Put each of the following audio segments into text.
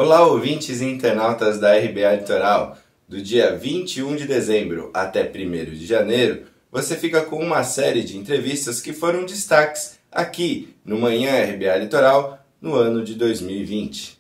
Olá, ouvintes e internautas da RBA Litoral. Do dia 21 de dezembro até 1º de janeiro, você fica com uma série de entrevistas que foram destaques aqui no Manhã RBA Litoral no ano de 2020.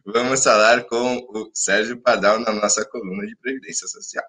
Vamos falar com o Sérgio Pardal na nossa coluna de Previdência Social.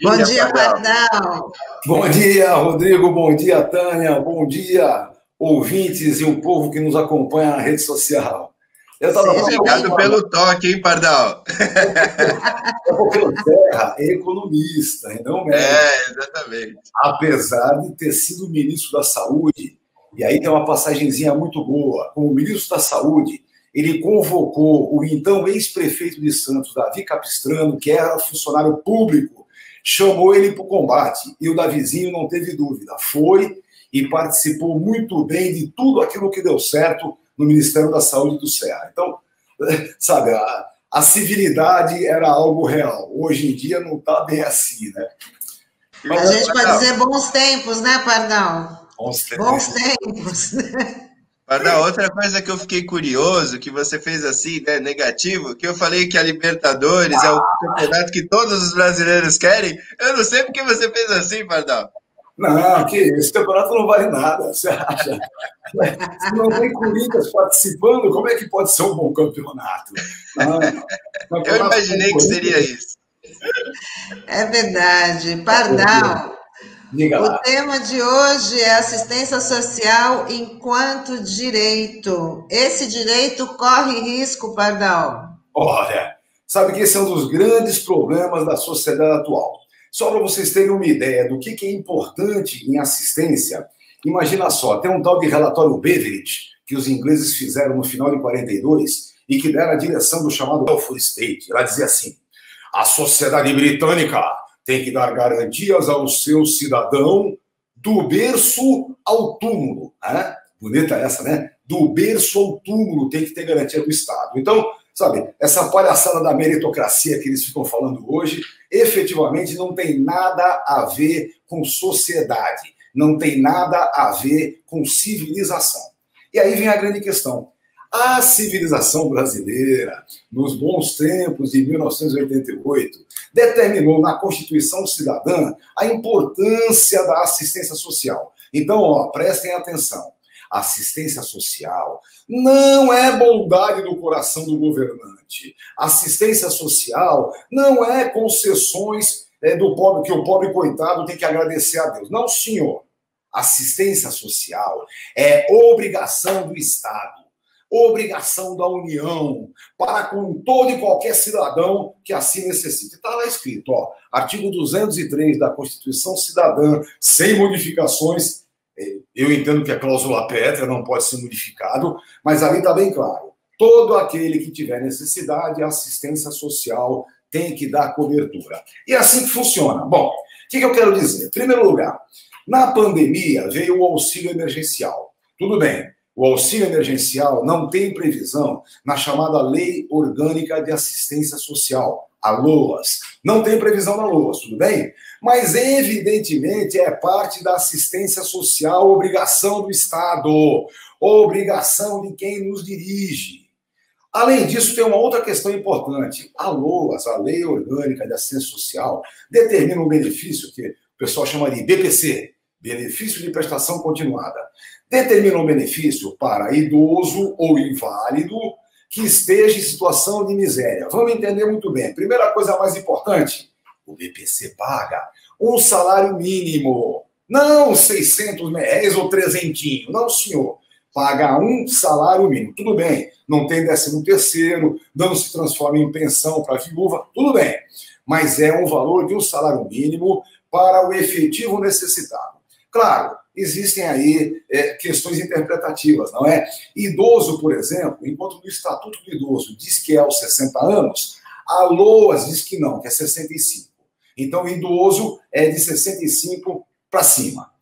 Bom dia, Pardal. Bom dia, Rodrigo. Bom dia, Tânia. Bom dia, ouvintes e o povo que nos acompanha na rede social. Obrigado pelo toque, hein, Pardal? Pelo Terra é economista, e não médico. Exatamente. Apesar de ter sido ministro da Saúde, e aí tem uma passagenzinha muito boa, como ministro da Saúde, ele convocou o então ex-prefeito de Santos, Davi Capistrano, que era funcionário público, chamou ele para o combate, e o Davizinho não teve dúvida, foi e participou muito bem de tudo aquilo que deu certo no Ministério da Saúde do Ceará. Então, sabe, a civilidade era algo real. Hoje em dia não está bem assim, né? A gente pode dizer bons tempos, né, Pardal? Bons tempos. Pardal, outra coisa que eu fiquei curioso, que você fez assim, né, negativo, que eu falei que a Libertadores é o campeonato que todos os brasileiros querem. Eu não sei porque você fez assim, Pardal. Não, que esse campeonato não vale nada, você acha? Se não tem Corinthians participando, como é que pode ser um bom campeonato? Não, eu imaginei que seria isso. É verdade. Pardal, o tema de hoje é assistência social enquanto direito. Esse direito corre risco, Pardal? Olha, sabe que esse é um dos grandes problemas da sociedade atual. Só para vocês terem uma ideia do que é importante em assistência, imagina só, tem um tal de relatório Beveridge, que os ingleses fizeram no final de 42, e que deram a direção do chamado Welfare State. Ela dizia assim, a sociedade britânica tem que dar garantias ao seu cidadão do berço ao túmulo. Bonita essa, né? Do berço ao túmulo tem que ter garantia do Estado. Então, sabe, essa palhaçada da meritocracia que eles ficam falando hoje, efetivamente não tem nada a ver com sociedade, não tem nada a ver com civilização. E aí vem a grande questão. A civilização brasileira, nos bons tempos de 1988, determinou na Constituição Cidadã a importância da assistência social. Então, prestem atenção. Assistência social não é bondade do coração do governante. Assistência social não é concessões do pobre, que o pobre coitado tem que agradecer a Deus. Não, senhor. Assistência social é obrigação do Estado, obrigação da União, para com todo e qualquer cidadão que assim necessite. Está lá escrito, artigo 203 da Constituição Cidadã, sem modificações. Eu entendo que a cláusula pétrea não pode ser modificado, mas ali está bem claro. Todo aquele que tiver necessidade, a assistência social tem que dar cobertura. E é assim que funciona. Bom, o que eu quero dizer? Em primeiro lugar, na pandemia veio o auxílio emergencial. Tudo bem, o auxílio emergencial não tem previsão na chamada Lei Orgânica de Assistência Social, a LOAS. Não tem previsão na LOAS, tudo bem? Mas, evidentemente, é parte da assistência social, obrigação do Estado, obrigação de quem nos dirige. Além disso, tem uma outra questão importante. A LOAS, a Lei Orgânica de Assistência Social, determina um benefício que o pessoal chama de BPC, Benefício de Prestação Continuada. Determina um benefício para idoso ou inválido que esteja em situação de miséria. Vamos entender muito bem. Primeira coisa mais importante, o BPC paga um salário mínimo, não 600 reais ou 300, não, senhor. paga um salário mínimo. Tudo bem, não tem 13º, não se transforma em pensão para a viúva, tudo bem. Mas é um valor de um salário mínimo para o efetivo necessitado. Claro, existem aí questões interpretativas, não é? Idoso, por exemplo, enquanto no Estatuto do Idoso diz que é aos 60 anos, a LOAS diz que não, que é 65. Então, o idoso é de 65 para cima.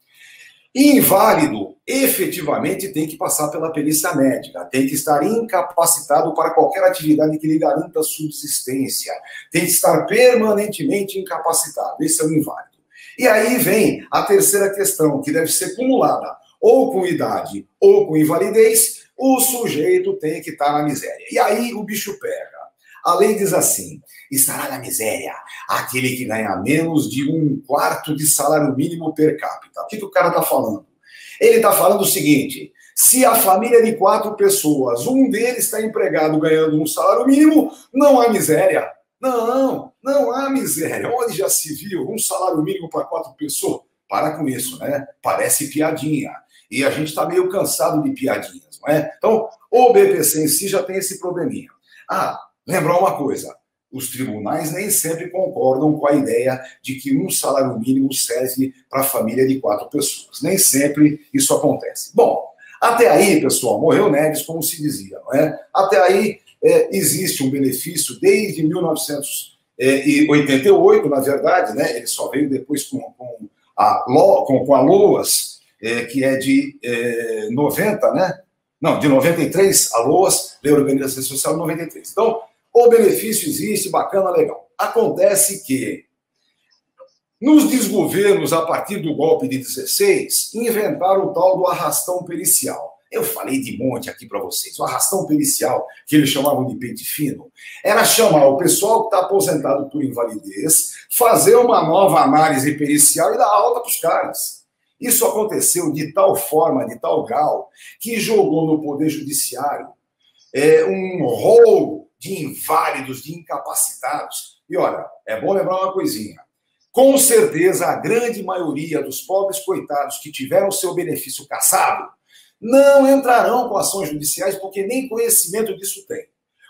Inválido, efetivamente, tem que passar pela perícia médica, tem que estar incapacitado para qualquer atividade que lhe garanta subsistência, tem que estar permanentemente incapacitado. Esse é o inválido. E aí vem a terceira questão, que deve ser cumulada, ou com idade ou com invalidez, o sujeito tem que estar na miséria. E aí o bicho pega. A lei diz assim, estará na miséria aquele que ganha menos de 1/4 de salário mínimo per capita. O que o cara está falando? Ele está falando o seguinte, se a família é de 4 pessoas, um deles está empregado ganhando um salário mínimo, não há miséria. Não há miséria. Onde já se viu um salário mínimo para 4 pessoas? Para com isso, né? Parece piadinha. E a gente está meio cansado de piadinhas, não é? Então, o BPC em si já tem esse probleminha. Lembrar uma coisa, os tribunais nem sempre concordam com a ideia de que um salário mínimo serve para a família de 4 pessoas. Nem sempre isso acontece. Bom, até aí, pessoal, morreu Neves, como se dizia, não é? Até aí existe um benefício desde 1988, na verdade, né? Ele só veio depois com a LOAS, que é de 90, né? Não, de 93, a LOAS, Lei Orgânica da Assistência Social, de 93. Então, o benefício existe, bacana, legal. Acontece que, nos desgovernos, a partir do golpe de 16, inventaram o tal do arrastão pericial. Eu falei de monte aqui para vocês. O arrastão pericial, que eles chamavam de pente fino, era chamar o pessoal que está aposentado por invalidez, fazer uma nova análise pericial e dar alta para os caras. Isso aconteceu de tal forma, de tal grau, que jogou no Poder Judiciário um rolo de inválidos, de incapacitados. E olha, é bom lembrar uma coisinha. Com certeza, a grande maioria dos pobres coitados que tiveram seu benefício cassado não entrarão com ações judiciais porque nem conhecimento disso tem.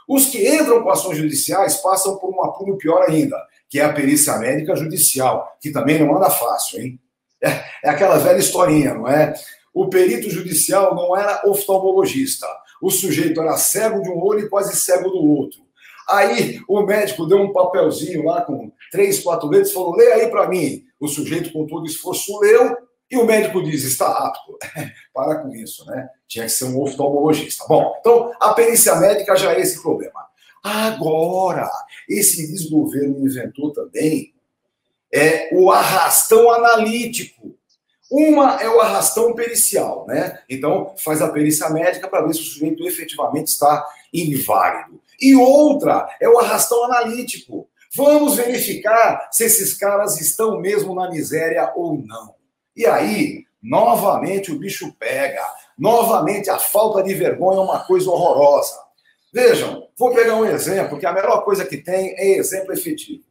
Os que entram com ações judiciais passam por um apuro pior ainda, que é a perícia médica judicial, que também não anda fácil, hein? É aquela velha historinha, não é? O perito judicial não era oftalmologista. O sujeito era cego de um olho e quase cego do outro. Aí o médico deu um papelzinho lá com 3, 4 letras e falou, lê aí para mim. O sujeito com todo esforço leu e o médico diz, está apto. Para com isso, né? Tinha que ser um oftalmologista. Bom, então a perícia médica já é esse problema. Agora, esse desgoverno inventou também o arrastão analítico. Uma é o arrastão pericial, né? Então, faz a perícia médica para ver se o sujeito efetivamente está inválido. E outra é o arrastão analítico. Vamos verificar se esses caras estão mesmo na miséria ou não. E aí, novamente o bicho pega. Novamente a falta de vergonha é uma coisa horrorosa. Vejam, vou pegar um exemplo, que a melhor coisa que tem é exemplo efetivo.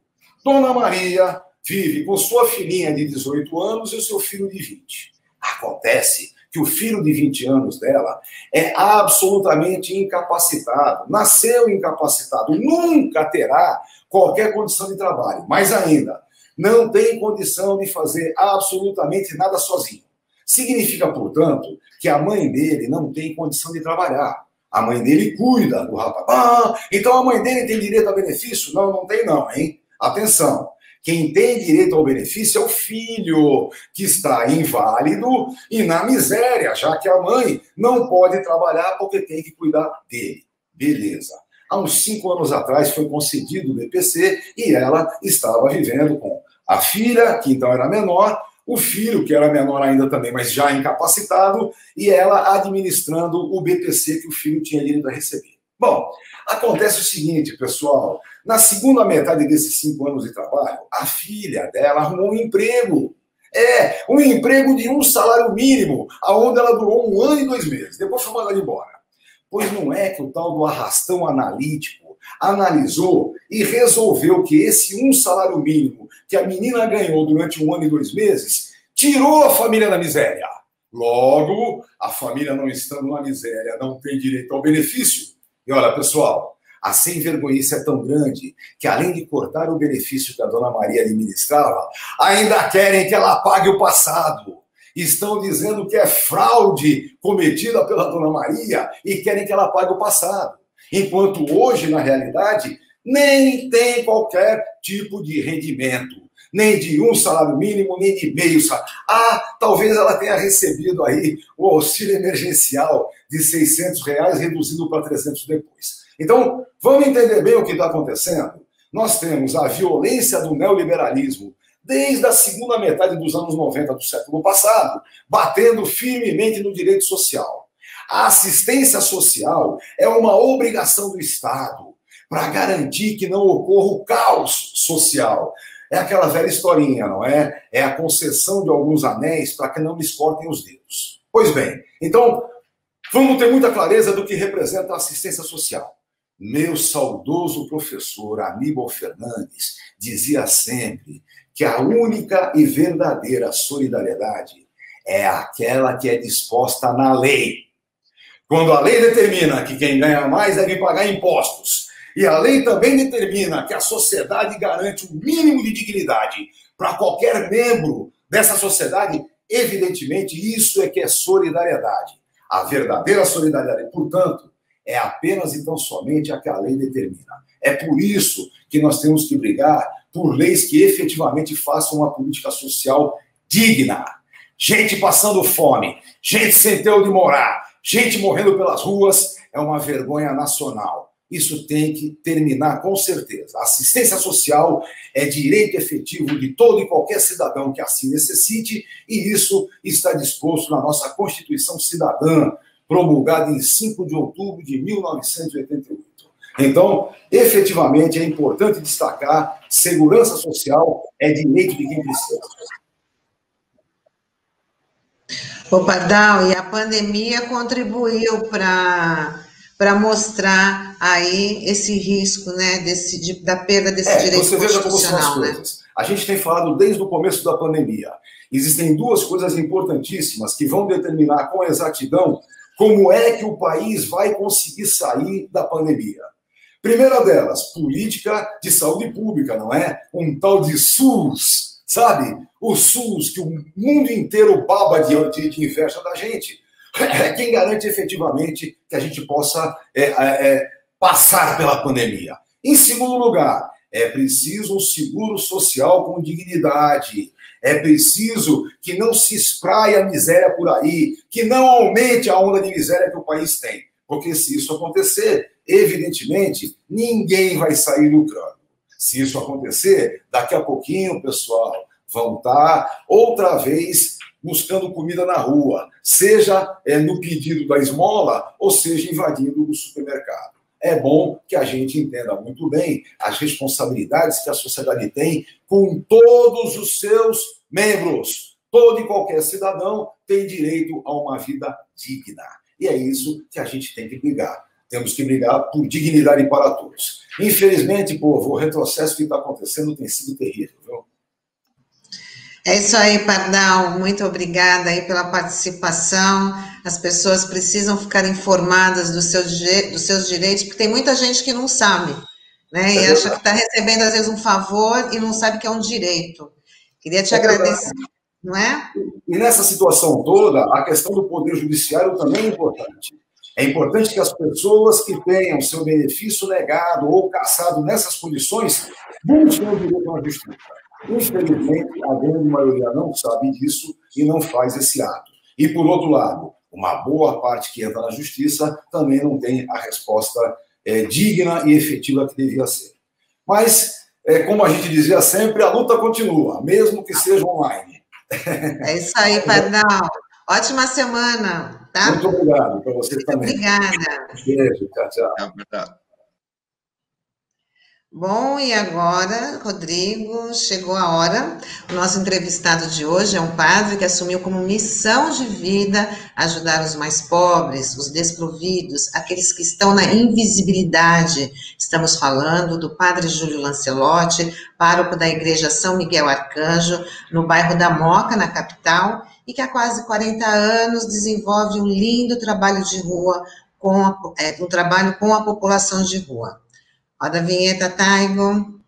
Dona Maria vive com sua filhinha de 18 anos e o seu filho de 20. Acontece que o filho de 20 anos dela é absolutamente incapacitado, nasceu incapacitado, nunca terá qualquer condição de trabalho, mais ainda, não tem condição de fazer absolutamente nada sozinho. Significa, portanto, que a mãe dele não tem condição de trabalhar. A mãe dele cuida do rapaz. Então a mãe dele tem direito a benefício? Não, não tem não, hein? Atenção. Quem tem direito ao benefício é o filho, que está inválido e na miséria, já que a mãe não pode trabalhar porque tem que cuidar dele. Beleza. Há uns 5 anos atrás foi concedido o BPC e ela estava vivendo com a filha, que então era menor, o filho, que era menor ainda também, mas já incapacitado, e ela administrando o BPC que o filho tinha direito a receber. Bom, acontece o seguinte, pessoal, na segunda metade desses 5 anos de trabalho, a filha dela arrumou um emprego. Um emprego de um salário mínimo, aonde ela durou 1 ano e 2 meses. Depois foi mandada embora. Pois não é que o tal do arrastão analítico analisou e resolveu que esse um salário mínimo que a menina ganhou durante 1 ano e 2 meses tirou a família da miséria. Logo, a família não estando na miséria não tem direito ao benefício. E olha, pessoal, a sem-vergonhice é tão grande que, além de cortar o benefício que a dona Maria administrava, ainda querem que ela pague o passado. Estão dizendo que é fraude cometida pela dona Maria e querem que ela pague o passado. Enquanto hoje, na realidade, nem tem qualquer tipo de rendimento, nem de um salário mínimo, nem de meio salário. Talvez ela tenha recebido aí o auxílio emergencial de R$ 600, reduzido para 300 depois. Então, vamos entender bem o que está acontecendo? Nós temos a violência do neoliberalismo desde a segunda metade dos anos 90 do século passado, batendo firmemente no direito social. A assistência social é uma obrigação do Estado para garantir que não ocorra o caos social. É aquela velha historinha, não é? É a concessão de alguns anéis para que não lhes cortem os dedos. Pois bem, então, vamos ter muita clareza do que representa a assistência social. Meu saudoso professor Aníbal Fernandes dizia sempre que a única e verdadeira solidariedade é aquela que é disposta na lei. Quando a lei determina que quem ganha mais deve pagar impostos, e a lei também determina que a sociedade garante o mínimo de dignidade para qualquer membro dessa sociedade, evidentemente isso é que é solidariedade. A verdadeira solidariedade, portanto, é apenas e tão somente a que a lei determina. É por isso que nós temos que brigar por leis que efetivamente façam uma política social digna. Gente passando fome, gente sem ter onde morar, gente morrendo pelas ruas, é uma vergonha nacional. Isso tem que terminar com certeza. A assistência social é direito efetivo de todo e qualquer cidadão que assim necessite, e isso está disposto na nossa Constituição Cidadã, promulgada em 5 de outubro de 1988. Então, efetivamente, é importante destacar: segurança social é direito de quem precisa. Ô, Pardal, e a pandemia contribuiu para mostrar aí esse risco, né, da perda desse direito constitucional, né? A gente tem falado desde o começo da pandemia. Existem duas coisas importantíssimas que vão determinar com exatidão como é que o país vai conseguir sair da pandemia. Primeira delas, política de saúde pública, não é? Um tal de SUS, sabe? O SUS, que o mundo inteiro baba de inveja da gente, é quem garante efetivamente que a gente possa passar pela pandemia. Em segundo lugar, é preciso um seguro social com dignidade. É preciso que não se espraie a miséria por aí, que não aumente a onda de miséria que o país tem. Porque se isso acontecer, evidentemente, ninguém vai sair lucrando. Se isso acontecer, daqui a pouquinho, pessoal, vão estar outra vez buscando comida na rua, seja no pedido da esmola, ou seja, invadindo o supermercado. É bom que a gente entenda muito bem as responsabilidades que a sociedade tem com todos os seus membros. Todo e qualquer cidadão tem direito a uma vida digna. E é isso que a gente tem que brigar. Temos que brigar por dignidade para todos. Infelizmente, povo, o retrocesso que está acontecendo tem sido terrível, viu? É isso aí, Pardal. Muito obrigada aí pela participação. As pessoas precisam ficar informadas dos seus direitos, porque tem muita gente que não sabe, né? E acha que está recebendo, às vezes, um favor e não sabe que é um direito. Queria te agradecer, não é? E nessa situação toda, a questão do Poder Judiciário também é importante. É importante que as pessoas que tenham seu benefício negado ou cassado nessas condições busquem o direito à justiça. Infelizmente, a grande maioria não sabe disso e não faz esse ato. E, por outro lado, uma boa parte que entra na justiça também não tem a resposta digna e efetiva que devia ser. Mas, como a gente dizia sempre, a luta continua, mesmo que seja online. É isso aí, Pardal. Ótima semana, tá? Muito obrigado para você também. Obrigada. Beijo, tchau, tchau. Bom, e agora, Rodrigo, chegou a hora. O nosso entrevistado de hoje é um padre que assumiu como missão de vida ajudar os mais pobres, os desprovidos, aqueles que estão na invisibilidade. Estamos falando do padre Júlio Lancelotti, pároco da Igreja São Miguel Arcanjo, no bairro da Moca, na capital, e que há quase 40 anos desenvolve um lindo trabalho de rua, um trabalho com a população de rua. Roda a vinheta, Taigo.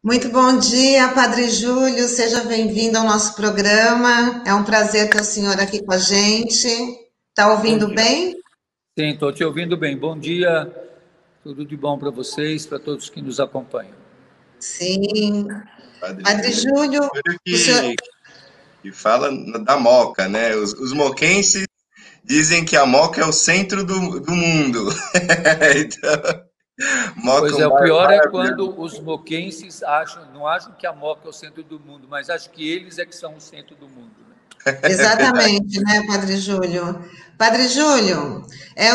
Muito bom dia, Padre Júlio, seja bem-vindo ao nosso programa. É um prazer ter o senhor aqui com a gente. Está ouvindo bem? Sim, estou te ouvindo bem. Bom dia, tudo de bom para vocês, para todos que nos acompanham. Sim. Padre Júlio, o senhor... que fala da Moca, né? Os moquenses dizem que a Moca é o centro do mundo. Então, Moca pois é, o pior é quando os moquenses não acham que a Moca é o centro do mundo, mas acham que eles é que são o centro do mundo. Né? Exatamente, né, Padre Júlio? Padre Júlio,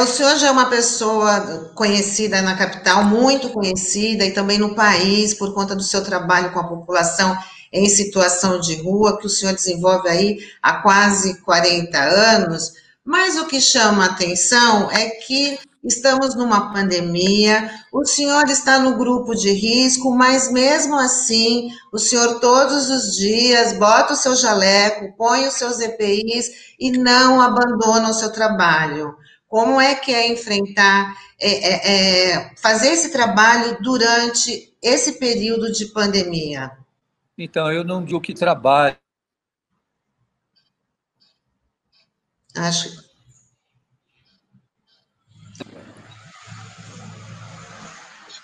o senhor já é uma pessoa conhecida na capital, muito conhecida, e também no país, por conta do seu trabalho com a população em situação de rua, que o senhor desenvolve aí há quase 40 anos, mas o que chama a atenção é que estamos numa pandemia, o senhor está no grupo de risco, mas mesmo assim, o senhor todos os dias bota o seu jaleco, põe os seus EPIs e não abandona o seu trabalho. Como é que é enfrentar, fazer esse trabalho durante esse período de pandemia? Então, eu não digo que trabalho. Acho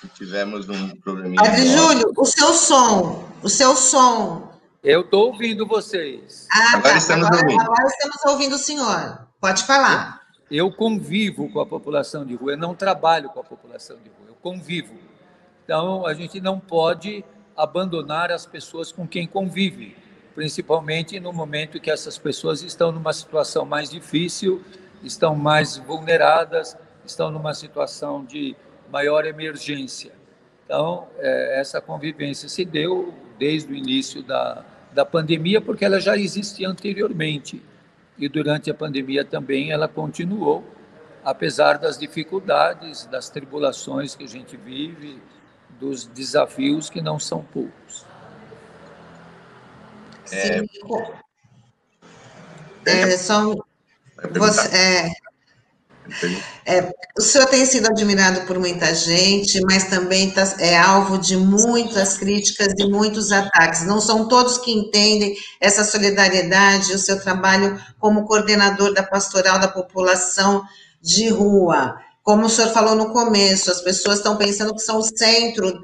que tivemos um probleminha. Padre Júlio, o seu som. Eu estou ouvindo vocês. Agora estamos ouvindo. Agora estamos ouvindo o senhor. Pode falar. Eu convivo com a população de rua, eu não trabalho com a população de rua, eu convivo. Então, a gente não pode abandonar as pessoas com quem convive, principalmente no momento que essas pessoas estão numa situação mais difícil, estão mais vulneradas, estão numa situação de maior emergência. Então, essa convivência se deu desde o início da pandemia, porque ela já existia anteriormente. E durante a pandemia também ela continuou, apesar das dificuldades, das tribulações que a gente vive, dos desafios que não são poucos. Sim. O senhor tem sido admirado por muita gente, mas também é alvo de muitas críticas e muitos ataques. Não são todos que entendem essa solidariedade, o seu trabalho como coordenador da pastoral da população de rua. Como o senhor falou no começo, as pessoas estão pensando que são o centro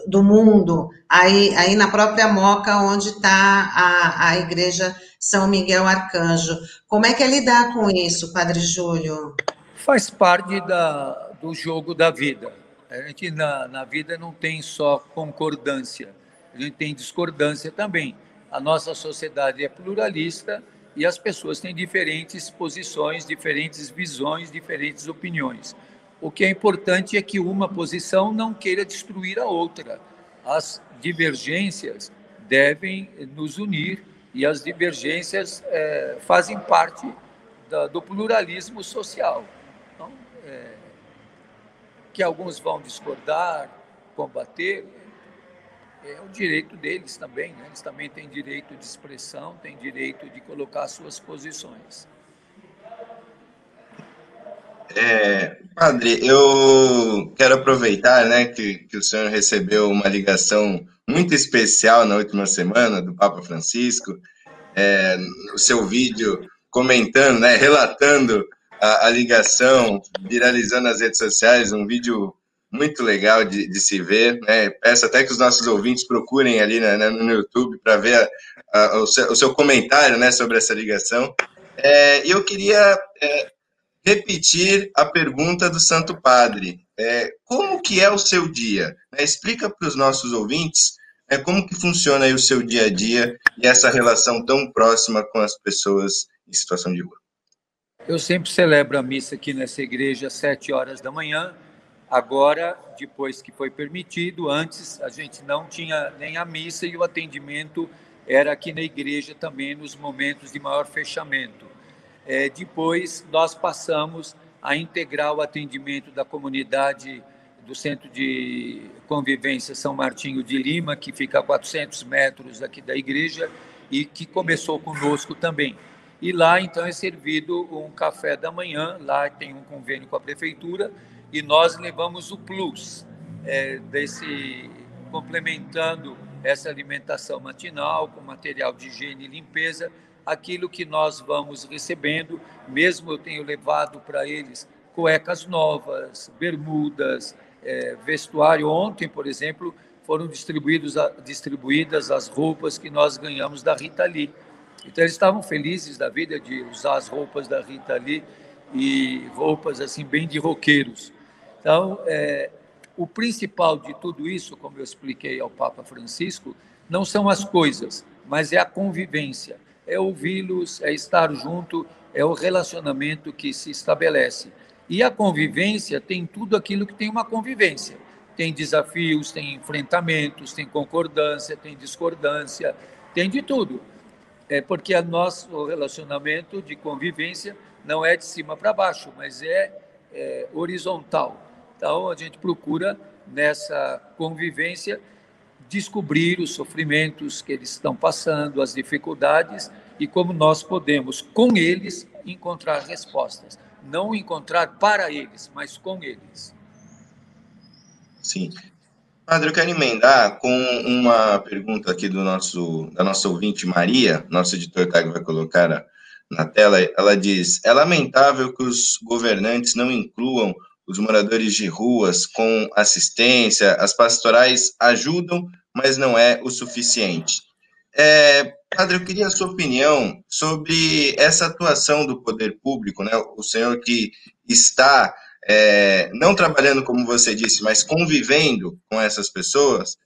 do mundo, aí na própria Moca, onde está a igreja São Miguel Arcanjo. Como é que é lidar com isso, Padre Júlio? Faz parte do jogo da vida. A gente, na vida, não tem só concordância, a gente tem discordância também. A nossa sociedade é pluralista e as pessoas têm diferentes posições, diferentes visões, diferentes opiniões. O que é importante é que uma posição não queira destruir a outra. As divergências devem nos unir e as divergências fazem parte do pluralismo social. Então, que alguns vão discordar, combater, é o direito deles também, né? Eles também têm direito de expressão, têm direito de colocar suas posições. Padre, eu quero aproveitar, né, que o senhor recebeu uma ligação muito especial na última semana do Papa Francisco, no seu vídeo comentando, né, relatando a ligação, viralizando nas redes sociais, um vídeo muito legal de se ver, né? Peço até que os nossos ouvintes procurem ali no YouTube para ver o seu comentário, né, sobre essa ligação. E eu queria repetir a pergunta do Santo Padre. Como que é o seu dia? Explica para os nossos ouvintes como que funciona aí o seu dia a dia e essa relação tão próxima com as pessoas em situação de rua. Eu sempre celebro a missa aqui nessa igreja às 7 horas da manhã Agora, depois que foi permitido, antes a gente não tinha nem a missa e o atendimento era aqui na igreja também nos momentos de maior fechamento. Depois nós passamos a integrar o atendimento da comunidade do Centro de Convivência São Martinho de Lima, que fica a 400 metros aqui da igreja e que começou conosco também. E lá, então, é servido um café da manhã, lá tem um convênio com a prefeitura, e nós levamos o plus, complementando essa alimentação matinal com material de higiene e limpeza, aquilo que nós vamos recebendo. Mesmo eu tenho levado para eles cuecas novas, bermudas, vestuário. Ontem, por exemplo, foram distribuídas as roupas que nós ganhamos da Rita Lee. Então, eles estavam felizes da vida de usar as roupas da Rita Lee e roupas assim bem de roqueiros. Então, o principal de tudo isso, como eu expliquei ao Papa Francisco, não são as coisas, mas é a convivência, é ouvi-los, é estar junto, é o relacionamento que se estabelece. E a convivência tem tudo aquilo que tem uma convivência. Tem desafios, tem enfrentamentos, tem concordância, tem discordância, tem de tudo. Porque o nosso relacionamento de convivência não é de cima para baixo, mas é horizontal. Então, a gente procura, nessa convivência, descobrir os sofrimentos que eles estão passando, as dificuldades, e como nós podemos, com eles, encontrar respostas. Não encontrar para eles, mas com eles. Sim. Padre, eu quero emendar com uma pergunta aqui da nossa ouvinte Maria, nosso editor Tago vai colocar na tela. Ela diz: é lamentável que os governantes não incluam os moradores de ruas com assistência, as pastorais ajudam, mas não é o suficiente. Padre, eu queria a sua opinião sobre essa atuação do poder público, né? O senhor que está não trabalhando, como você disse, mas convivendo com essas pessoas,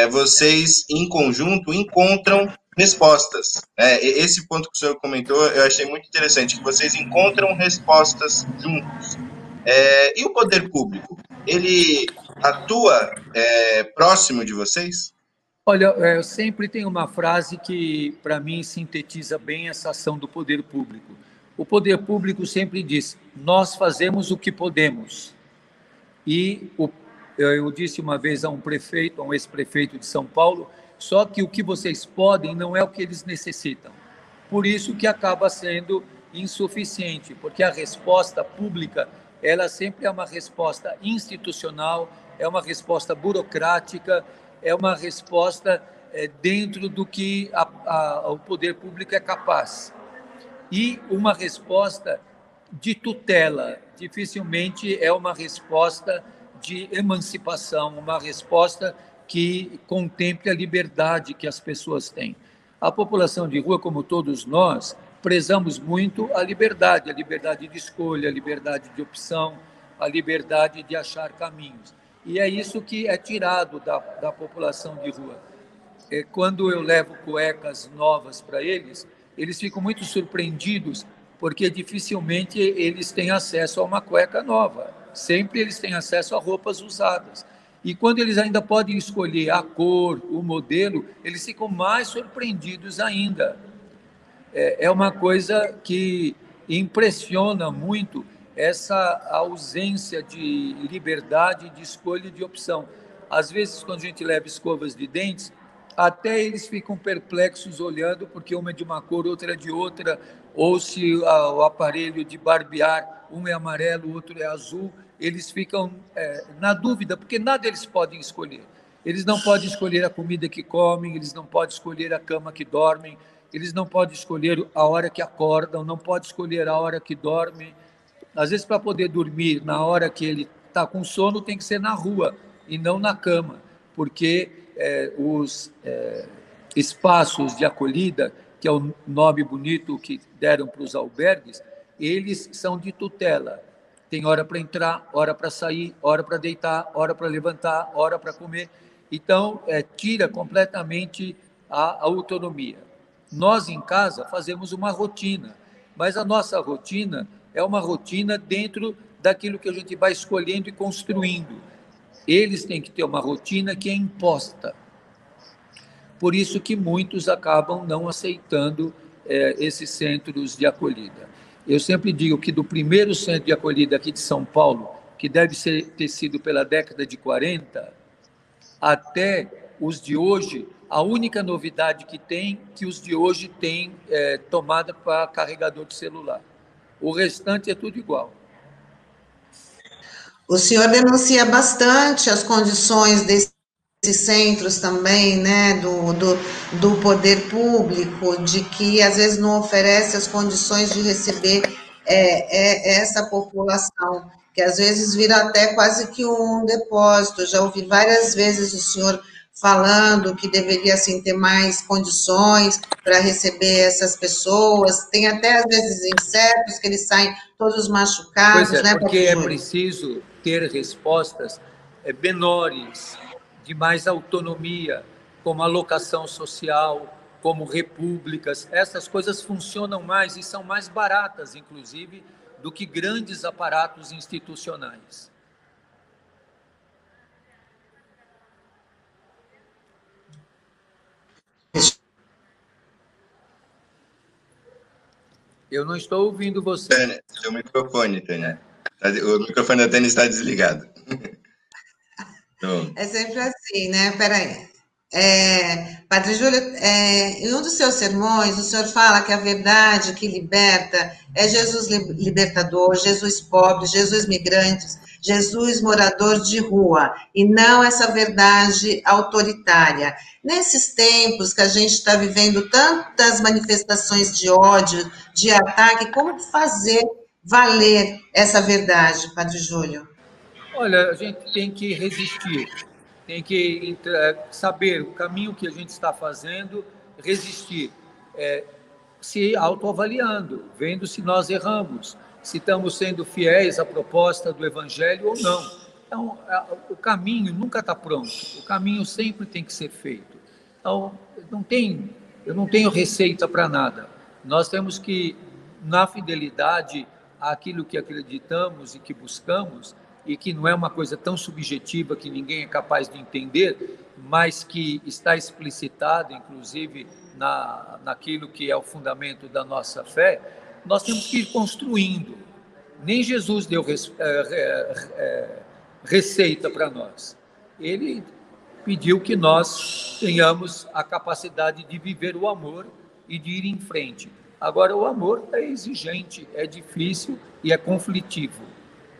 vocês, em conjunto, encontram respostas. Esse ponto que o senhor comentou, eu achei muito interessante, que vocês encontram respostas juntos. E o poder público, ele atua próximo de vocês? Olha, eu sempre tenho uma frase que, para mim, sintetiza bem essa ação do poder público. O poder público sempre diz: nós fazemos o que podemos. E eu disse uma vez a um prefeito, a um ex-prefeito de São Paulo, só que o que vocês podem não é o que eles necessitam. Por isso que acaba sendo insuficiente, porque a resposta pública, ela sempre é uma resposta institucional, é uma resposta burocrática, é uma resposta dentro do que o poder público é capaz. E uma resposta de tutela, dificilmente é uma resposta de emancipação, uma resposta que contemple a liberdade que as pessoas têm. A população de rua, como todos nós, prezamos muito a liberdade de escolha, a liberdade de opção, a liberdade de achar caminhos. E é isso que é tirado da população de rua. Quando eu levo cuecas novas para eles, eles ficam muito surpreendidos, porque dificilmente eles têm acesso a uma cueca nova. Sempre eles têm acesso a roupas usadas. E quando eles ainda podem escolher a cor, o modelo, eles ficam mais surpreendidos ainda. É uma coisa que impressiona muito essa ausência de liberdade, de escolha e de opção. Às vezes, quando a gente leva escovas de dentes, até eles ficam perplexos olhando, porque uma é de uma cor, outra é de outra, ou se o aparelho de barbear, um é amarelo, o outro é azul, eles ficam na dúvida, porque nada eles podem escolher. Eles não podem escolher a comida que comem, eles não podem escolher a cama que dormem, eles não podem escolher a hora que acordam, não podem escolher a hora que dormem. Às vezes, para poder dormir na hora que ele está com sono, tem que ser na rua e não na cama, porque os espaços de acolhida, que é o nome bonito que deram para os albergues, eles são de tutela. Tem hora para entrar, hora para sair, hora para deitar, hora para levantar, hora para comer. Então, tira completamente a autonomia. Nós, em casa, fazemos uma rotina, mas a nossa rotina é uma rotina dentro daquilo que a gente vai escolhendo e construindo. Eles têm que ter uma rotina que é imposta. Por isso que muitos acabam não aceitando esses centros de acolhida. Eu sempre digo que do primeiro centro de acolhida aqui de São Paulo, que deve ter sido pela década de 40, até os de hoje, a única novidade que os de hoje têm tomada para carregador de celular. O restante é tudo igual. O senhor denuncia bastante as condições desses centros também, né, do poder público, de que às vezes não oferece as condições de receber essa população, que às vezes vira até quase que um depósito. Já ouvi várias vezes o senhor falando que deveria assim, ter mais condições para receber essas pessoas. Tem até às vezes insetos que eles saem todos machucados, pois é, né, porque é preciso ter respostas menores, de mais autonomia, como alocação social, como repúblicas. Essas coisas funcionam mais e são mais baratas, inclusive, do que grandes aparatos institucionais. Eu não estou ouvindo você. Seu microfone, Tânia. O microfone da Tânia está desligado. É sempre assim, né? Peraí. Padre Júlio, em um dos seus sermões, o senhor fala que a verdade que liberta é Jesus libertador, Jesus pobre, Jesus migrante, Jesus morador de rua, e não essa verdade autoritária. Nesses tempos que a gente está vivendo tantas manifestações de ódio, de ataque, como fazer valer essa verdade, Padre Júlio? Olha, a gente tem que resistir, tem que saber o caminho que a gente está fazendo, resistir, se autoavaliando, vendo se nós erramos, se estamos sendo fiéis à proposta do Evangelho ou não. Então, o caminho nunca está pronto, o caminho sempre tem que ser feito. Então, eu não tenho receita para nada. Nós temos que, na fidelidade àquilo que acreditamos e que buscamos, e que não é uma coisa tão subjetiva que ninguém é capaz de entender, mas que está explicitada, inclusive, naquilo que é o fundamento da nossa fé, nós temos que ir construindo. Nem Jesus deu receita para nós. Ele pediu que nós tenhamos a capacidade de viver o amor e de ir em frente. Agora, o amor é exigente, é difícil e é conflitivo.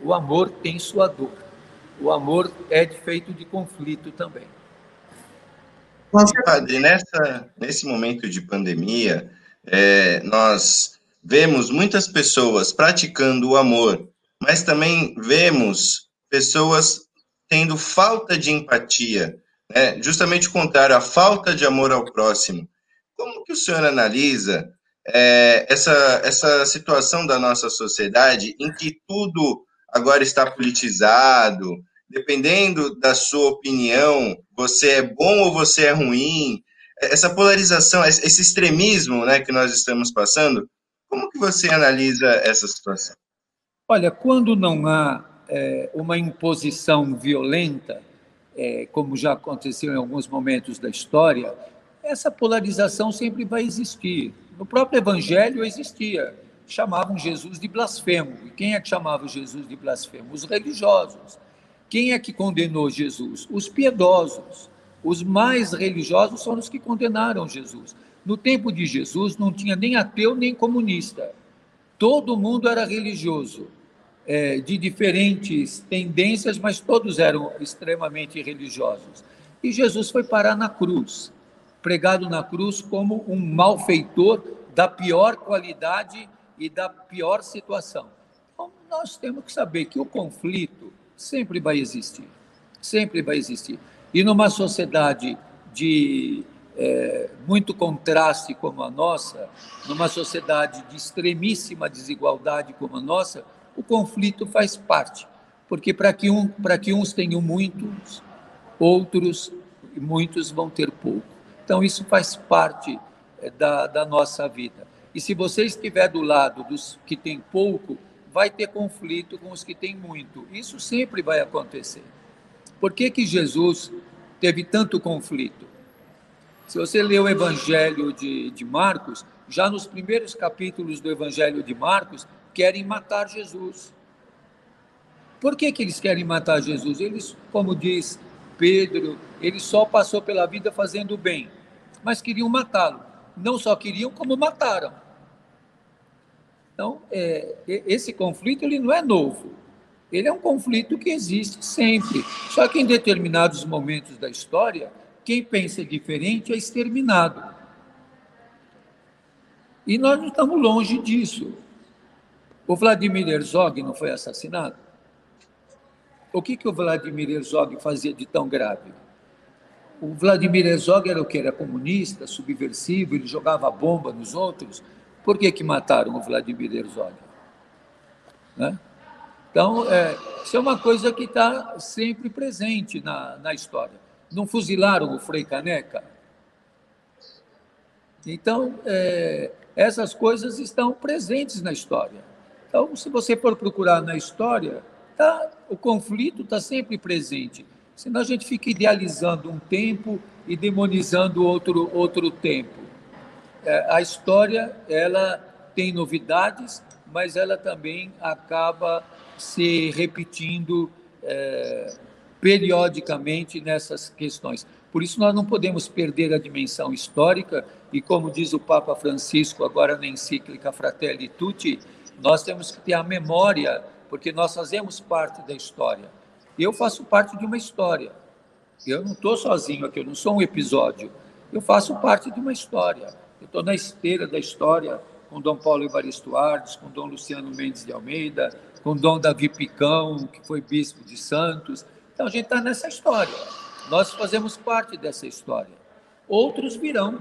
O amor tem sua dor. O amor é feito de conflito também. Padre, nesse momento de pandemia, nós vemos muitas pessoas praticando o amor, mas também vemos pessoas tendo falta de empatia, né? Justamente o contrário, a falta de amor ao próximo. Como que o senhor analisa essa situação da nossa sociedade em que tudo agora está politizado, dependendo da sua opinião, você é bom ou você é ruim, essa polarização, esse extremismo, né, que nós estamos passando, como que você analisa essa situação? Olha, quando não há uma imposição violenta, como já aconteceu em alguns momentos da história, essa polarização sempre vai existir. No próprio Evangelho existia. Chamavam Jesus de blasfemo. E quem é que chamava Jesus de blasfemo? Os religiosos. Quem é que condenou Jesus? Os piedosos. Os mais religiosos foram os que condenaram Jesus. No tempo de Jesus não tinha nem ateu nem comunista. Todo mundo era religioso, de diferentes tendências, mas todos eram extremamente religiosos. E Jesus foi parar na cruz, pregado na cruz como um malfeitor da pior qualidade e da pior situação. Então, nós temos que saber que o conflito sempre vai existir, sempre vai existir. E numa sociedade de muito contraste como a nossa, numa sociedade de extremíssima desigualdade como a nossa, o conflito faz parte, porque para que uns tenham muitos, outros e muitos vão ter pouco. Então, isso faz parte da nossa vida. E se você estiver do lado dos que têm pouco, vai ter conflito com os que têm muito. Isso sempre vai acontecer. Por que que Jesus teve tanto conflito? Se você ler o Evangelho de Marcos, já nos primeiros capítulos do Evangelho de Marcos, querem matar Jesus. Por que que eles querem matar Jesus? Eles, como diz Pedro, ele só passou pela vida fazendo o bem, mas queriam matá-lo. Não só queriam, como mataram. Então, esse conflito ele não é novo. Ele é um conflito que existe sempre. Só que em determinados momentos da história, quem pensa diferente é exterminado. E nós não estamos longe disso. O Vladimir Herzog não foi assassinado? O que o Vladimir Herzog fazia de tão grave? O Vladimir Herzog era o que? Era comunista, subversivo, ele jogava bomba nos outros. Por que mataram o Vladimir Herzog? Né? Então, isso é uma coisa que está sempre presente na história. Não fuzilaram o Frei Caneca? Então, essas coisas estão presentes na história. Então, se você for procurar na história, o conflito está sempre presente. Senão a gente fica idealizando um tempo e demonizando outro tempo. A história, ela tem novidades, mas ela também acaba se repetindo periodicamente nessas questões. Por isso, nós não podemos perder a dimensão histórica e, como diz o Papa Francisco, agora na encíclica Fratelli Tutti, nós temos que ter a memória, porque nós fazemos parte da história. Eu faço parte de uma história. Eu não estou sozinho aqui, eu não sou um episódio. Eu faço parte de uma história. Eu estou na esteira da história com Dom Paulo Evaristo Ardes, com Dom Luciano Mendes de Almeida, com Dom Davi Picão, que foi bispo de Santos. Então, a gente está nessa história. Nós fazemos parte dessa história. Outros virão.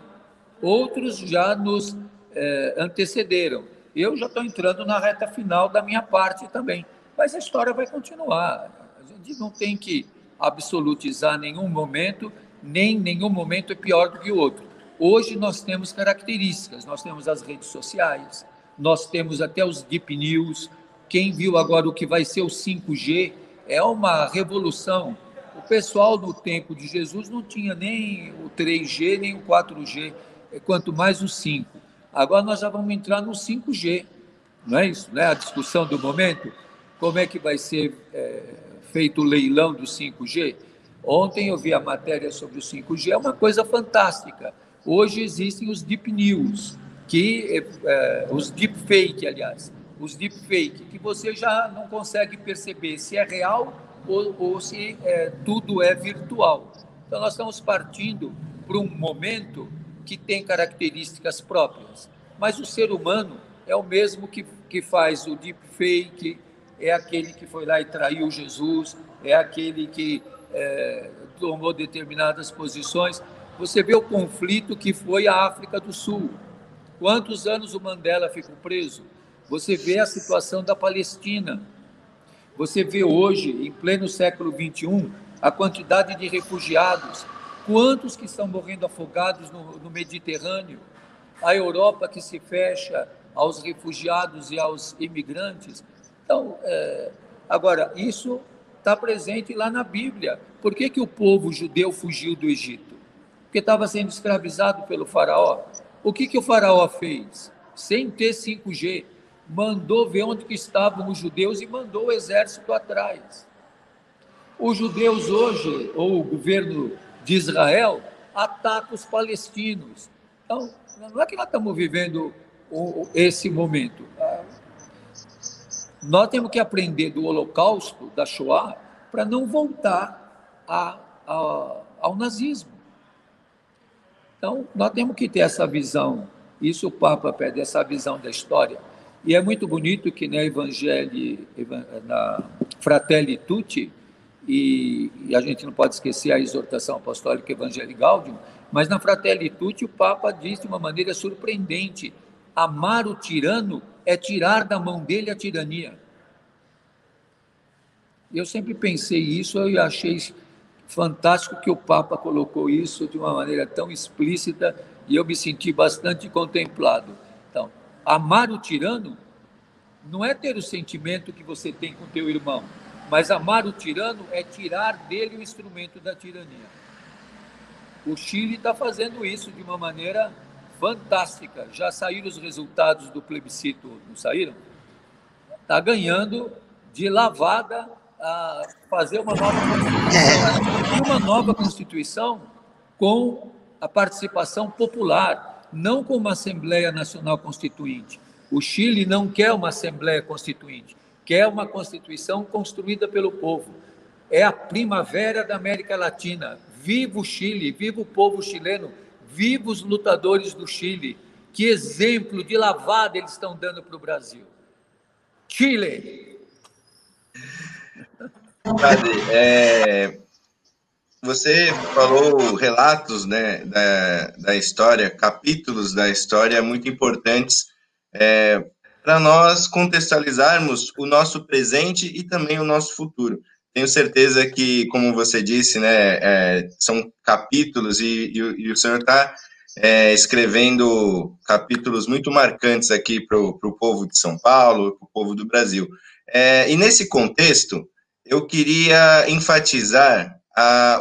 Outros já nos antecederam. Eu já estou entrando na reta final da minha parte também. Mas a história vai continuar. A gente não tem que absolutizar nenhum momento, nem nenhum momento é pior do que o outro. Hoje nós temos características, nós temos as redes sociais, nós temos até os deep news. Quem viu agora o que vai ser o 5G é uma revolução. O pessoal no tempo de Jesus não tinha nem o 3G, nem o 4G, quanto mais o 5. Agora nós já vamos entrar no 5G, não é isso? Não é a discussão do momento? Como é que vai ser feito o leilão do 5G? Ontem eu vi a matéria sobre o 5G, é uma coisa fantástica. Hoje existem os deep news, os deep fake, aliás, os deep fake, que você já não consegue perceber se é real ou se tudo é virtual. Então, nós estamos partindo para um momento que tem características próprias, mas o ser humano é o mesmo que faz o deep fake, é aquele que foi lá e traiu Jesus, é aquele que tomou determinadas posições. Você vê o conflito que foi a África do Sul. Quantos anos o Mandela ficou preso? Você vê a situação da Palestina. Você vê hoje, em pleno século XXI, a quantidade de refugiados. Quantos que estão morrendo afogados no Mediterrâneo? A Europa que se fecha aos refugiados e aos imigrantes. Então, agora, isso está presente lá na Bíblia. Por que o povo judeu fugiu do Egito? Porque estava sendo escravizado pelo faraó. O que o faraó fez? Sem ter 5G, mandou ver onde que estavam os judeus e mandou o exército atrás. Os judeus hoje, ou o governo de Israel, ataca os palestinos. Então, não é que nós estamos vivendo esse momento. Nós temos que aprender do Holocausto, da Shoah, para não voltar ao nazismo. Então, nós temos que ter essa visão. Isso o Papa pede, essa visão da história. E é muito bonito que na Fratelli Tutti, e a gente não pode esquecer a exortação apostólica Evangelii Gaudium, mas na Fratelli Tutti o Papa diz de uma maneira surpreendente: amar o tirano é tirar da mão dele a tirania. Eu sempre pensei isso e achei fantástico que o Papa colocou isso de uma maneira tão explícita e eu me senti bastante contemplado. Então, amar o tirano não é ter o sentimento que você tem com teu irmão, mas amar o tirano é tirar dele o instrumento da tirania. O Chile está fazendo isso de uma maneira fantástica. Já saíram os resultados do plebiscito, não saíram? Está ganhando de lavada a fazer uma nova Constituição. E uma nova Constituição com a participação popular, não com uma Assembleia Nacional Constituinte. O Chile não quer uma Assembleia Constituinte, quer uma Constituição construída pelo povo. É a primavera da América Latina. Viva o Chile, viva o povo chileno, viva os lutadores do Chile. Que exemplo de lavada eles estão dando para o Brasil. Chile! Padre, você falou relatos, né, da história, capítulos da história muito importantes para nós contextualizarmos o nosso presente e também o nosso futuro. Tenho certeza que, como você disse, né, são capítulos e o senhor está escrevendo capítulos muito marcantes aqui para o povo de São Paulo, para o povo do Brasil. E nesse contexto, eu queria enfatizar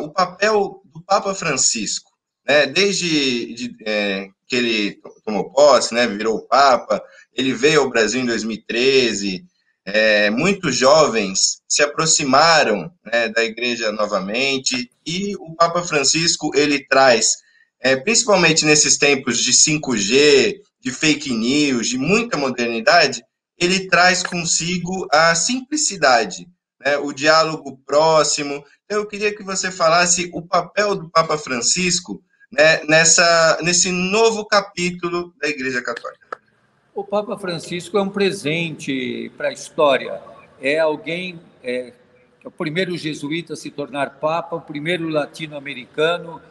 o papel do Papa Francisco, né? Desde que ele tomou posse, né, virou Papa, ele veio ao Brasil em 2013, muitos jovens se aproximaram, né, da igreja novamente, e o Papa Francisco, ele traz, principalmente nesses tempos de 5G, de fake news, de muita modernidade, ele traz consigo a simplicidade, né, o diálogo próximo. Então, eu queria que você falasse o papel do Papa Francisco, né, nesse novo capítulo da Igreja Católica. O Papa Francisco é um presente para a história. É alguém, é o primeiro jesuíta a se tornar Papa, o primeiro latino-americano.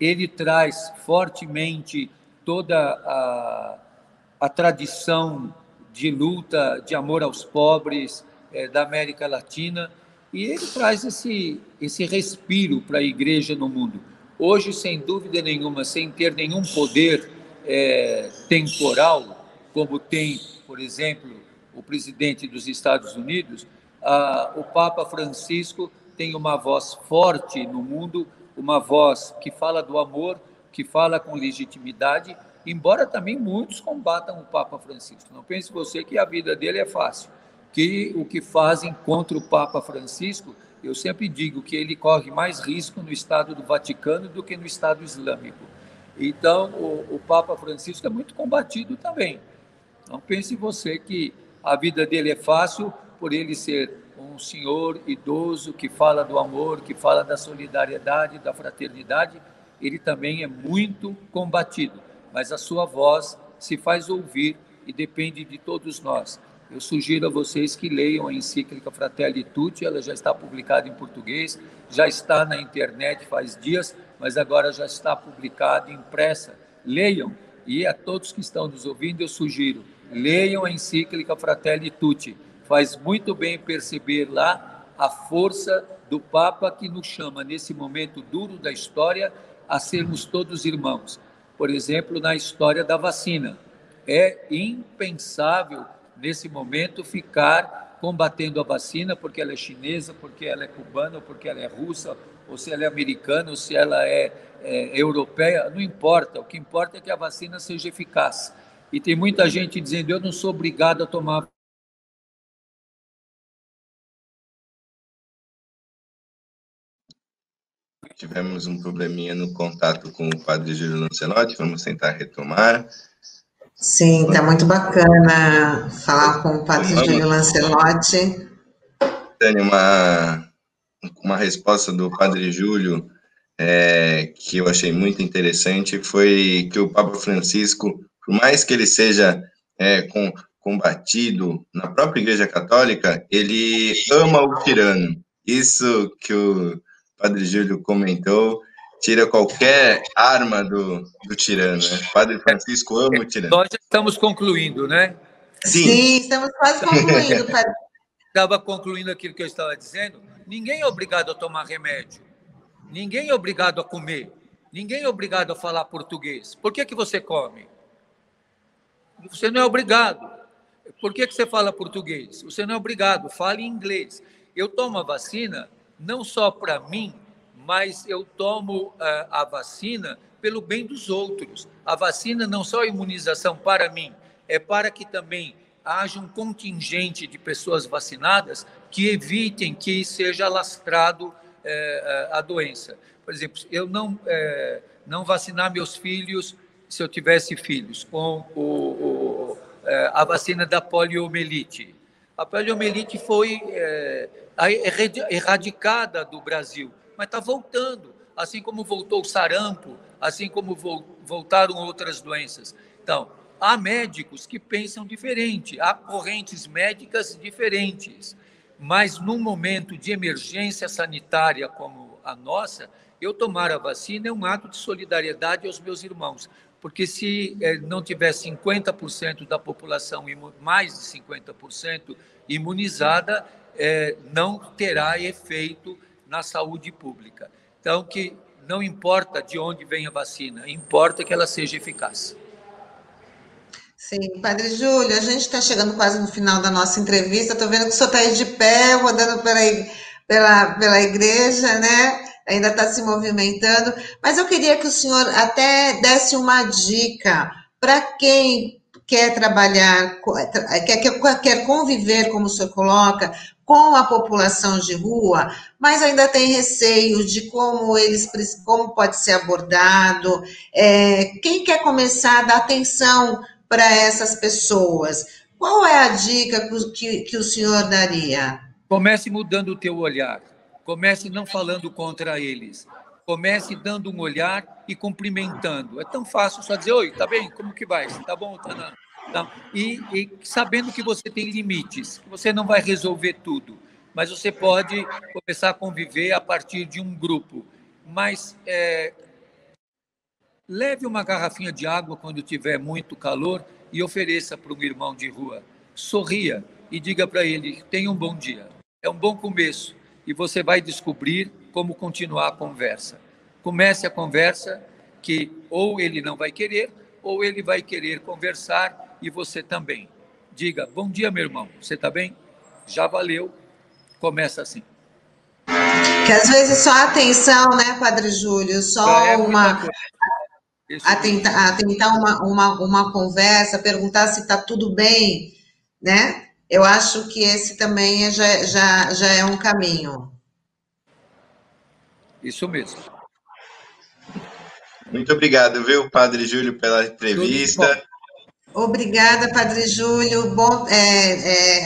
Ele traz fortemente toda a tradição de luta, de amor aos pobres da América Latina, e ele traz esse respiro para a igreja no mundo. Hoje, sem dúvida nenhuma, sem ter nenhum poder temporal, como tem, por exemplo, o presidente dos Estados Unidos, o Papa Francisco tem uma voz forte no mundo, uma voz que fala do amor, que fala com legitimidade, embora também muitos combatam o Papa Francisco. Não pense você que a vida dele é fácil, que o que fazem contra o Papa Francisco, eu sempre digo que ele corre mais risco no Estado do Vaticano do que no Estado Islâmico. Então, o Papa Francisco é muito combatido também. Não pense você que a vida dele é fácil por ele ser um senhor idoso que fala do amor, que fala da solidariedade, da fraternidade. Ele também é muito combatido, mas a sua voz se faz ouvir e depende de todos nós. Eu sugiro a vocês que leiam a encíclica Fratelli Tutti, ela já está publicada em português, já está na internet faz dias, mas agora já está publicada, impressa. Leiam, e a todos que estão nos ouvindo eu sugiro, leiam a encíclica Fratelli Tutti. Faz muito bem perceber lá a força do Papa que nos chama, nesse momento duro da história, a sermos todos irmãos. Por exemplo, na história da vacina. É impensável, nesse momento, ficar combatendo a vacina porque ela é chinesa, porque ela é cubana, porque ela é russa, ou se ela é americana, ou se ela é europeia, não importa. O que importa é que a vacina seja eficaz. E tem muita gente dizendo, eu não sou obrigado a tomar. Tivemos um probleminha no contato com o padre Júlio Lancelotti, vamos tentar retomar. Sim, está muito bacana falar com o padre Júlio Lancelotti. Tem uma resposta do padre Júlio que eu achei muito interessante, foi que o Papa Francisco, por mais que ele seja combatido na própria Igreja Católica, ele ama o tirano. Isso que o padre Júlio comentou tira qualquer arma do tirano, né? O padre Francisco ama o tirano. Nós já estamos concluindo, né? Sim, estamos quase concluindo, padre. Estava concluindo aquilo que eu estava dizendo. Ninguém é obrigado a tomar remédio. Ninguém é obrigado a comer. Ninguém é obrigado a falar português. Por que você come? Você não é obrigado. por que você fala português? Você não é obrigado, fale inglês. Eu tomo a vacina não só para mim, mas eu tomo a vacina pelo bem dos outros. A vacina não só é imunização para mim, é para que também haja um contingente de pessoas vacinadas que evitem que seja alastrado a doença. Por exemplo, eu não vacinar meus filhos, se eu tivesse filhos, com a vacina da poliomielite. A poliomielite foi erradicada do Brasil, mas está voltando, assim como voltou o sarampo, assim como voltaram outras doenças. Então, há médicos que pensam diferente, há correntes médicas diferentes, mas num momento de emergência sanitária como a nossa, eu tomar a vacina é um ato de solidariedade aos meus irmãos, porque se não tiver 50% da população, mais de 50% imunizada, não terá efeito na saúde pública. Então, que não importa de onde vem a vacina, importa que ela seja eficaz. Sim, Padre Júlio, a gente está chegando quase no final da nossa entrevista. Estou vendo que o senhor está aí de pé, rodando pela igreja, né? Ainda está se movimentando. Mas eu queria que o senhor até desse uma dica para quem quer trabalhar, quer conviver, como o senhor coloca, com a população de rua, mas ainda tem receio de como pode ser abordado. Quem quer começar a dar atenção para essas pessoas? Qual é a dica que o senhor daria? Comece mudando o teu olhar. Comece não falando contra eles. Comece dando um olhar e cumprimentando. É tão fácil só dizer, oi, tá bem? Como que vai? Tá bom? Tá não. Não. E sabendo que você tem limites, que você não vai resolver tudo, mas você pode começar a conviver a partir de um grupo. Mas leve uma garrafinha de água quando tiver muito calor e ofereça para um irmão de rua. Sorria e diga para ele, tenha um bom dia. É um bom começo e você vai descobrir como continuar a conversa. Comece a conversa que ou ele não vai querer ou ele vai querer conversar e você também. Diga, bom dia, meu irmão, você está bem? Já valeu. Começa assim. Que às vezes só atenção, né, Padre Júlio? Só atentar uma conversa, perguntar se está tudo bem, né? Eu acho que esse também já é um caminho. Isso mesmo. Muito obrigado, viu, Padre Júlio, pela entrevista. Obrigada, Padre Júlio. Bom,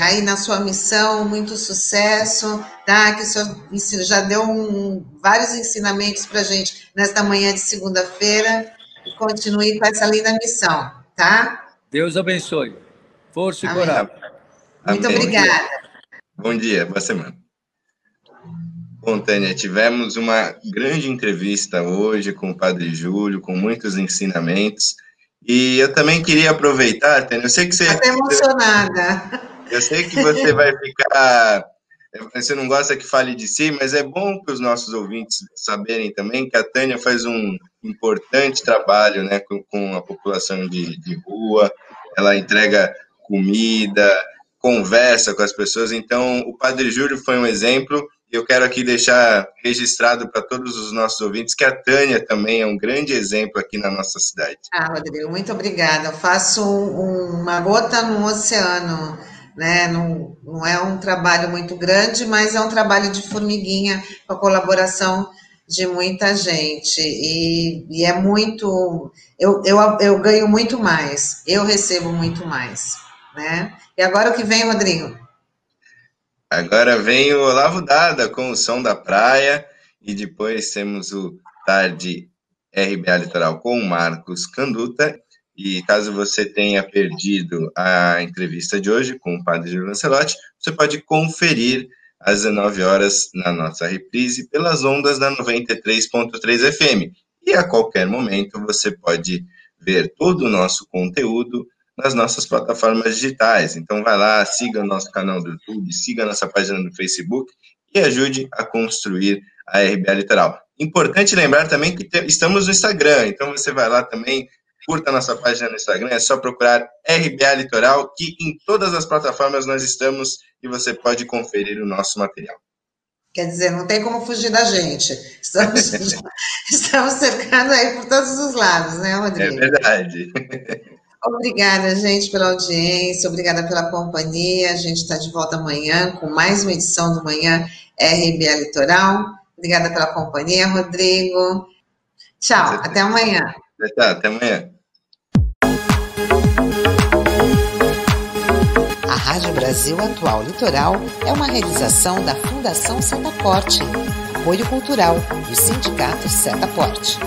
aí na sua missão, muito sucesso, tá? Que o senhor já deu vários ensinamentos para a gente nesta manhã de segunda-feira e continue com essa linda missão, tá? Deus abençoe. Força e coragem. Muito obrigada. Bom dia, boa semana. Bom, Tânia, tivemos uma grande entrevista hoje com o Padre Júlio, com muitos ensinamentos. E eu também queria aproveitar, Tânia, eu sei que você... Estou emocionada. Eu sei que você vai ficar... Você não gosta que fale de si, mas é bom para os nossos ouvintes saberem também que a Tânia faz um importante trabalho, né, com a população de rua. Ela entrega comida, conversa com as pessoas. Então, o Padre Júlio foi um exemplo. Eu quero aqui deixar registrado para todos os nossos ouvintes que a Tânia também é um grande exemplo aqui na nossa cidade. Rodrigo, muito obrigada. Eu faço uma gota no oceano, né? Não é um trabalho muito grande, mas é um trabalho de formiguinha com a colaboração de muita gente. E é muito... Eu ganho muito mais, eu recebo muito mais, né? E agora o que vem, Rodrigo? Agora vem o Olavo Dada com o Som da Praia e depois temos o Tarde RBA Litoral com o Marcos Canduta. E caso você tenha perdido a entrevista de hoje com o Padre Júlio Lancelotti, você pode conferir às 19 horas na nossa reprise pelas ondas da 93.3 FM. E a qualquer momento você pode ver todo o nosso conteúdo nas nossas plataformas digitais. Então vai lá, siga o nosso canal do YouTube, siga a nossa página no Facebook e ajude a construir a RBA Litoral. Importante lembrar também que estamos no Instagram, então você vai lá também, curta nossa página no Instagram, é só procurar RBA Litoral, que em todas as plataformas nós estamos e você pode conferir o nosso material. Quer dizer, não tem como fugir da gente. Estamos cercando aí por todos os lados, né, Rodrigo? É verdade. Obrigada, gente, pela audiência, obrigada pela companhia. A gente está de volta amanhã com mais uma edição do Manhã RBA Litoral. Obrigada pela companhia, Rodrigo. Tchau, até amanhã. Tá, até amanhã. A Rádio Brasil Atual Litoral é uma realização da Fundação Setaporte, apoio cultural do Sindicato Setaporte.